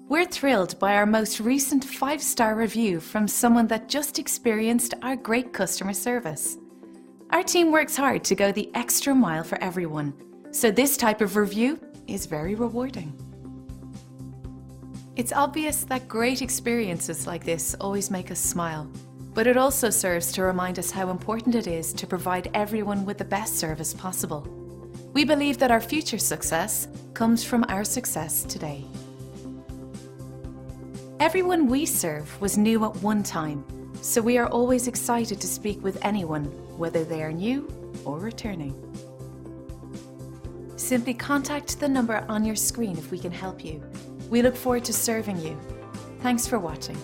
We're thrilled by our most recent 5-star review from someone that just experienced our great customer service. Our team works hard to go the extra mile for everyone, so this type of review is very rewarding. It's obvious that great experiences like this always make us smile, but it also serves to remind us how important it is to provide everyone with the best service possible. We believe that our future success comes from our success today. Everyone we serve was new at one time, so we are always excited to speak with anyone, whether they are new or returning. Simply contact the number on your screen if we can help you. We look forward to serving you. Thanks for watching.